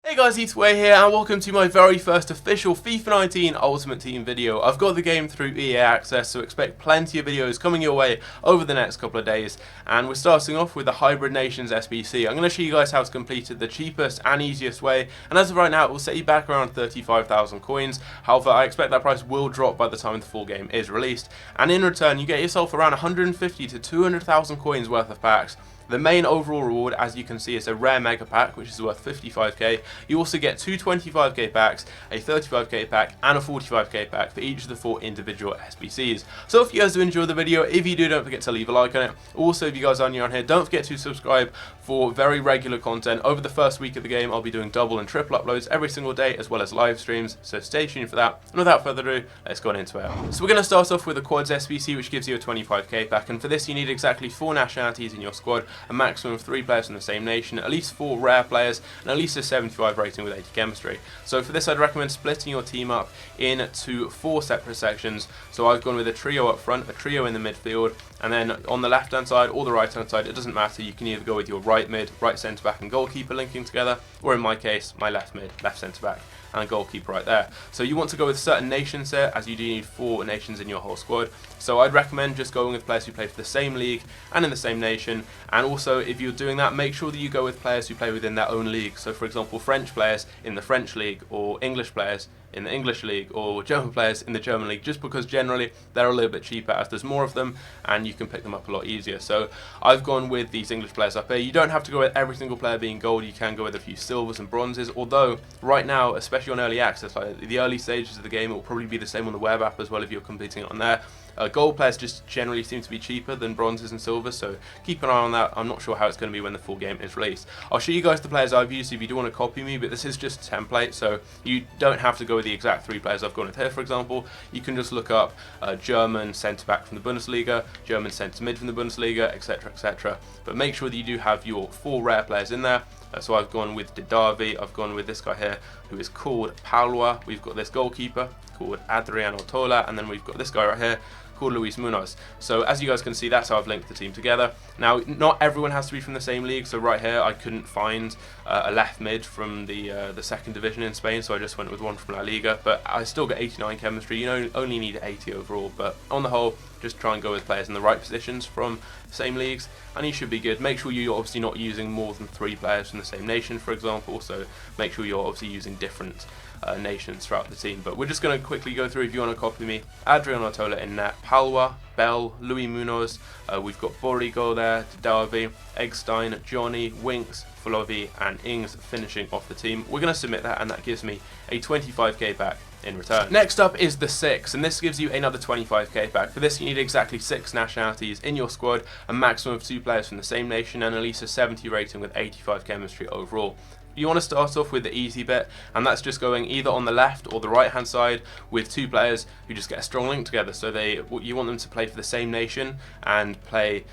Hey guys, Ethan here and welcome to my very first official FIFA 19 Ultimate Team video. I've got the game through EA Access, so expect plenty of videos coming your way over the next couple of days. And we're starting off with the Hybrid Nations SBC. I'm going to show you guys how to complete it the cheapest and easiest way. And as of right now, it will set you back around 35,000 coins. However, I expect that price will drop by the time the full game is released. And in return, you get yourself around 150 to 200,000 coins worth of packs. The main overall reward, as you can see, is a rare mega pack, which is worth 55k. You also get two 25k packs, a 35k pack, and a 45k pack for each of the 4 individual SBCs. So if you guys do enjoy the video, if you do, don't forget to leave a like on it. Also, if you guys are new on here, don't forget to subscribe for very regular content. Over the first week of the game, I'll be doing double and triple uploads every single day, as well as live streams, so stay tuned for that. And without further ado, let's go on into it. So we're going to start off with the Quads SBC, which gives you a 25k pack, and for this you need exactly 4 nationalities in your squad, a maximum of 3 players from the same nation, at least 4 rare players, and at least a 75 rating with 80 chemistry. So for this, I'd recommend splitting your team up into 4 separate sections. So I've gone with a trio up front, a trio in the midfield, and then on the left hand side or the right hand side, it doesn't matter, you can either go with your right mid, right centre back and goalkeeper linking together, or in my case, my left mid, left centre back and a goalkeeper right there. So you want to go with certain nations here, as you do need 4 nations in your whole squad. So I'd recommend just going with players who play for the same league and in the same nation. And also, if you're doing that, make sure that you go with players who play within their own league. So for example, French players in the French league, or English players in the English league, or German players in the German league, just because generally they're a little bit cheaper as there's more of them and you can pick them up a lot easier. So I've gone with these English players up here. You don't have to go with every single player being gold, you can go with a few silvers and bronzes, although right now, especially on early access, like the early stages of the game, it will probably be the same on the web app as well if you're completing it on there. Gold players just generally seem to be cheaper than bronzes and silvers, so keep an eye on that. I'm not sure how it's going to be when the full game is released. I'll show you guys the players I've used if you do want to copy me, but this is just a template, so you don't have to go with the exact 3 players I've gone with here. For example, you can just look up German centre-back from the Bundesliga, German centre-mid from the Bundesliga, etc, etc. But make sure that you do have your 4 rare players in there. So I've gone with Didavi, I've gone with this guy here who is called Palwa, we've got this goalkeeper called Adriano Tola, and then we've got this guy right here called Luis Munoz. So as you guys can see, that's how I've linked the team together. Now, not everyone has to be from the same league, so right here I couldn't find a left mid from the 2nd division in Spain, so I just went with one from La Liga, but I still got 89 chemistry. You know, only need 80 overall, but on the whole, just try and go with players in the right positions from the same leagues, and you should be good. Make sure you're obviously not using more than 3 players from the same nation, for example, so make sure you're obviously using different nations throughout the team. But we're just going to quickly go through, if you want to copy me, Adriano Tola in net, Palwa, Bell, Luis Munoz, we've got Borigo there, Darby, Eggstein, Johnny, Winks, Folovi and Ings finishing off the team. We're going to submit that, and that gives me a 25k pack in return. Next up is the 6, and this gives you another 25k pack. For this, you need exactly 6 nationalities in your squad, a maximum of 2 players from the same nation, and at least a 70 rating with 85 chemistry overall. You want to start off with the easy bit, and that's just going either on the left or the right hand side with 2 players who just get a strong link together. So you want them to play for the same nation and play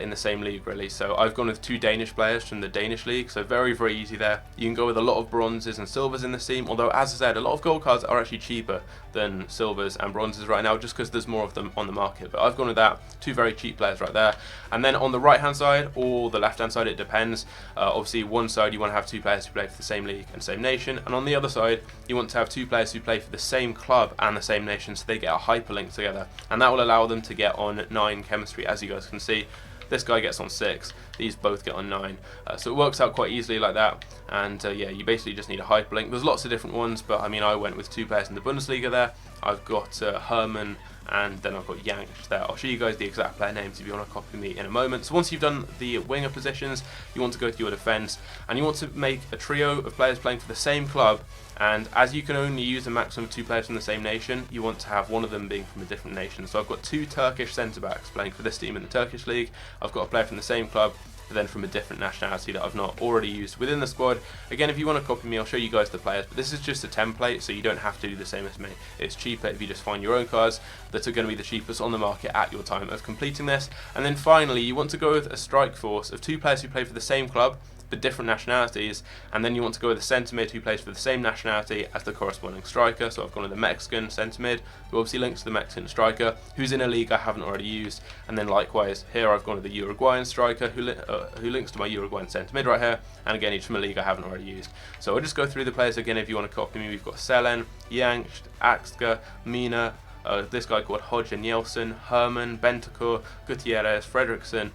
in the same league, really. So I've gone with 2 Danish players from the Danish league, so very, very easy there. You can go with a lot of bronzes and silvers in this team, although as I said, a lot of gold cards are actually cheaper than silvers and bronzes right now, just because there's more of them on the market. But I've gone with that, 2 very cheap players right there. And then on the right hand side or the left hand side, it depends. Obviously, one side you want to have 2 players who play for the same league and same nation, and on the other side you want to have 2 players who play for the same club and the same nation, so they get a hyperlink together, and that will allow them to get on 9 chemistry. As you guys can see, this guy gets on 6, these both get on 9, so it works out quite easily like that. And yeah, you basically just need a hyperlink. There's lots of different ones, but I mean, I went with 2 players in the Bundesliga there. I've got Herman, and then I've got Yank there. I'll show you guys the exact player names if you want to copy me in a moment. So once you've done the winger positions, you want to go to your defence, and you want to make a trio of players playing for the same club. And as you can only use a maximum of 2 players from the same nation, you want to have one of them being from a different nation. So I've got 2 Turkish centre-backs playing for this team in the Turkish league. I've got a player from the same club, but then from a different nationality that I've not already used within the squad. Again, if you want to copy me, I'll show you guys the players, but this is just a template, so you don't have to do the same as me. It's cheaper if you just find your own cards that are going to be the cheapest on the market at your time of completing this. And then finally, you want to go with a strike force of 2 players who play for the same club, for different nationalities, and then you want to go with a centre mid who plays for the same nationality as the corresponding striker. So I've gone with the Mexican centre mid, who obviously links to the Mexican striker, who's in a league I haven't already used. And then likewise here I've gone with the Uruguayan striker, who links to my Uruguayan centre mid right here, and again he's from a league I haven't already used. So I'll just go through the players again if you want to copy me. We've got Selen, Yankst, Axka, Mina, this guy called Hodge and Nielsen, Herman, Bentancur, Gutierrez, Fredrickson,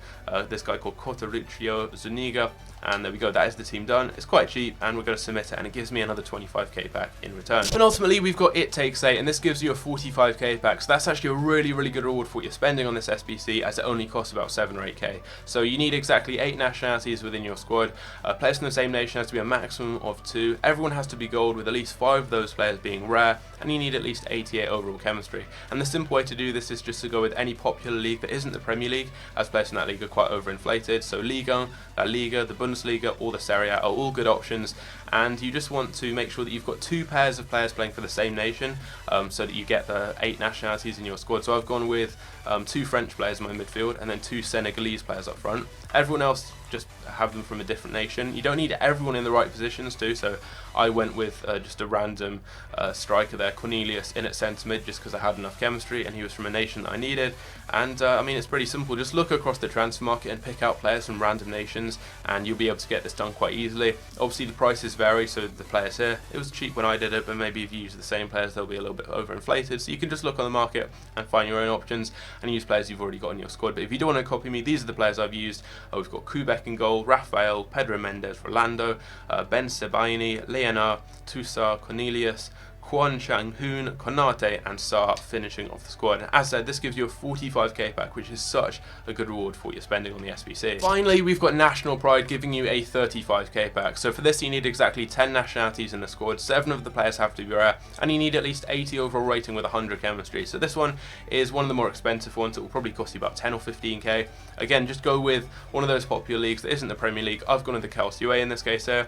this guy called Cotariccio, Zuniga, and there we go, that is the team done. It's quite cheap, and we're going to submit it, and it gives me another 25k back in return. And ultimately we've got It Takes 8, and this gives you a 45k back, so that's actually a really good reward for what you're spending on this SBC, as it only costs about 7 or 8k. So you need exactly 8 nationalities within your squad. Players from the same nation has to be a maximum of 2. Everyone has to be gold, with at least 5 of those players being rare, and you need at least 88 overall chemistry. And the simple way to do this is just to go with any popular league that isn't the Premier League, as players in that league are quite overinflated. So Liga, La Liga, the Bundesliga, or the Serie A are all good options, and you just want to make sure that you've got 2 pairs of players playing for the same nation, so that you get the 8 nationalities in your squad. So I've gone with 2 French players in my midfield, and then 2 Senegalese players up front. Everyone else just have them from a different nation. You don't need everyone in the right positions too, so I went with just a random striker there, Cornelius, in at centre mid, just because I had enough chemistry and he was from a nation that I needed. And I mean, it's pretty simple. Just look across the transfer market and pick out players from random nations, and you'll be able to get this done quite easily. Obviously the prices vary, so the players here, it was cheap when I did it, but maybe if you use the same players they'll be a little bit overinflated. So you can just look on the market and find your own options and use players you've already got in your squad. But if you don't want to copy me, these are the players I've used. We've got Kubek in goal, Rafael, Pedro Mendes, Rolando, Ben Sebaini, Leonard, Toussaint, Cornelius, Kwon Chang-hoon, Konate, and Sarr finishing off the squad. And as said, this gives you a 45k back, which is such a good reward for what you're spending on the SBC. Finally, we've got National Pride giving you a 35k back. So for this, you need exactly 10 nationalities in the squad, 7 of the players have to be rare, and you need at least 80 overall rating with 100 chemistry. So this one is one of the more expensive ones. It will probably cost you about 10 or 15k. Again, just go with one of those popular leagues that isn't the Premier League. I've gone with the Calcio in this case here.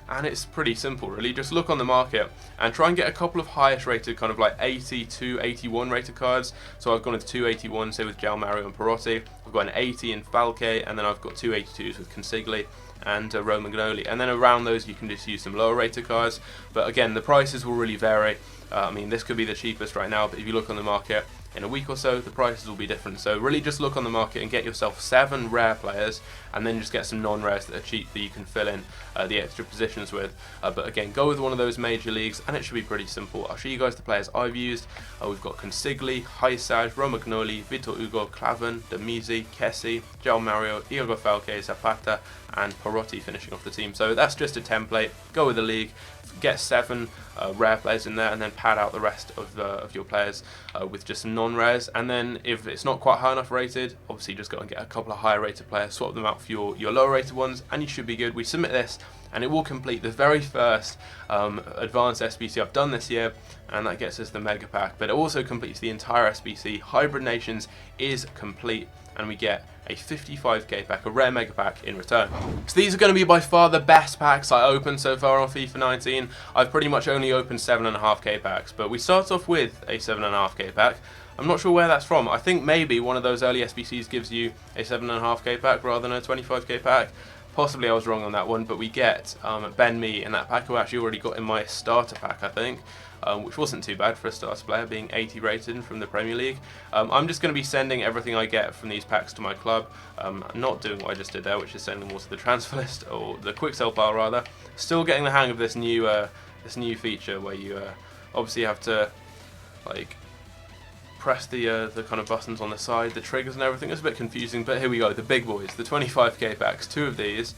And it's pretty simple really, just look on the market and try and get a couple of highest rated, kind of like 80 to 81 rated cards. So I've gone with 281, say with Jao Mario and Perotti. I've got an 80 in Falke, and then I've got 282s with Consigli and Romagnoli. And then around those you can just use some lower rated cards. But again, the prices will really vary. I mean, this could be the cheapest right now, but if you look on the market, in a week or so the prices will be different. So really just look on the market and get yourself 7 rare players, and then just get some non-rares that are cheap that you can fill in the extra positions with. But again, go with one of those major leagues and it should be pretty simple. I'll show you guys the players I've used. We've got Consigli, Haisaj, Romagnoli, Vitor Hugo, Clavan, Demizi, Kessi, Jao Mario, Iago Falque, Zapata, and Perotti finishing off the team. So that's just a template. Go with the league, get 7 rare players in there, and then pad out the rest of your players with just some non-rares. And then if it's not quite high enough rated, obviously just go and get a couple of higher rated players, swap them out for your lower rated ones, and you should be good. We submit this and it will complete the very first advanced SBC I've done this year, and that gets us the mega pack. But it also completes the entire SBC. Hybrid Nations is complete, and we get a 55k pack, a rare mega pack in return. So these are going to be by far the best packs I opened so far on FIFA 19. I've pretty much only opened 7.5k packs, but we start off with a 7.5k pack. I'm not sure where that's from. I think maybe one of those early SBCs gives you a 7.5k pack rather than a 25k pack. Possibly I was wrong on that one, but we get Ben Mee in that pack, who I actually already got in my starter pack, I think. Which wasn't too bad for a starter player, being 80 rated from the Premier League. I'm just going to be sending everything I get from these packs to my club. I'm not doing what I just did there, which is sending them all to the transfer list, or the quick sell pile rather. Still getting the hang of this new feature where you obviously have to like press the kind of buttons on the side, the triggers and everything. It's a bit confusing, but here we go, the big boys, the 25k packs, 2 of these.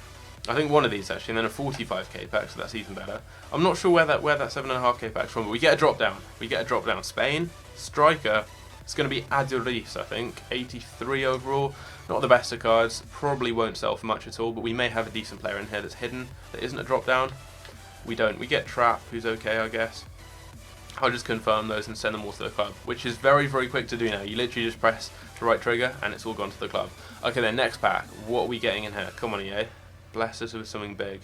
I think one of these actually, and then a 45k pack, so that's even better. I'm not sure where that 7.5k pack's from, but we get a drop down. Spain, striker, it's going to be Aduriz, I think, 83 overall. Not the best of cards, probably won't sell for much at all, but we may have a decent player in here that's hidden, that isn't a drop down. We don't. We get Trap, who's okay, I guess. I'll just confirm those and send them all to the club, which is very, very quick to do now. You literally just press the right trigger and it's all gone to the club. Okay, then next pack, what are we getting in here? Come on, EA. Bless us with something big.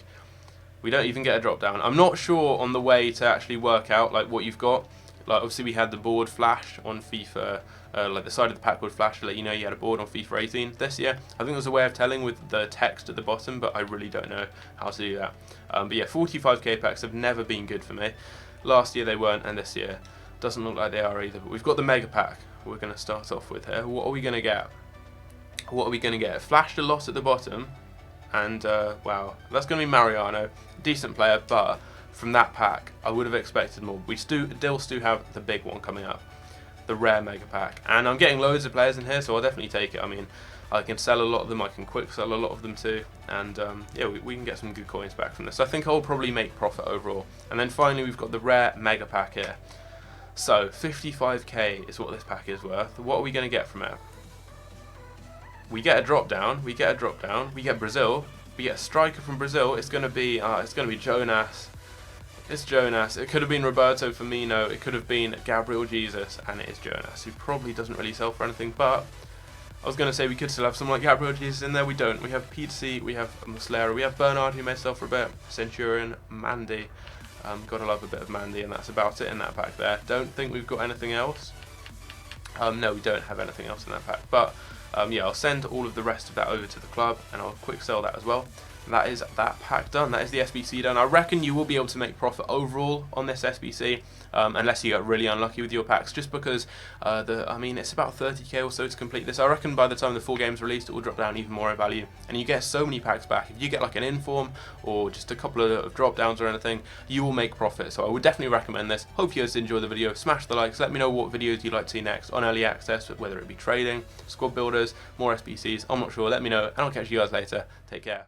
We don't even get a drop down. I'm not sure on the way to actually work out like what you've got. Like obviously we had the board flash on FIFA, like the side of the pack would flash to let you know you had a board on FIFA 18. This year, I think there's a way of telling with the text at the bottom, but I really don't know how to do that. But yeah, 45k packs have never been good for me. Last year they weren't, and this year doesn't look like they are either. But we've got the mega pack we're going to start off with here. What are we going to get? What are we going to get? Flashed a lot at the bottom, and wow, that's going to be Mariano, decent player, but from that pack I would have expected more. We still have the big one coming up, the rare mega pack, and I'm getting loads of players in here, so I'll definitely take it. I mean, I can sell a lot of them, I can quick sell a lot of them too, and yeah, we can get some good coins back from this. So I think I'll probably make profit overall. And then finally we've got the rare mega pack here. So 55k is what this pack is worth. What are we going to get from it? We get a drop down, we get Brazil, we get a striker from Brazil. It's going to be Jonas. It's Jonas. It could have been Roberto Firmino, it could have been Gabriel Jesus, and it is Jonas, who probably doesn't really sell for anything, but I was going to say we could still have someone like Gabriel Jesus in there. We don't. We have Pizzi, we have Muslera, we have Bernard, who may sell for a bit, Centurion, Mandy. Gotta love a bit of Mandy, and that's about it in that pack there. Don't think we've got anything else. No, we don't have anything else in that pack, but yeah, I'll send all of the rest of that over to the club, and I'll quick sell that as well. And that is that pack done. That is the SBC done. I reckon you will be able to make profit overall on this SBC, unless you get really unlucky with your packs, just because I mean, it's about 30k or so to complete this. I reckon by the time the full game's released, it will drop down even more in value, and you get so many packs back. If you get like an inform or just a couple of drop downs or anything, you will make profit. So I would definitely recommend this. Hope you guys enjoy the video. Smash the likes. Let me know what videos you'd like to see next on early access, whether it be trading, squad builders, more SBCs. I'm not sure. Let me know, and I'll catch you guys later. Take care.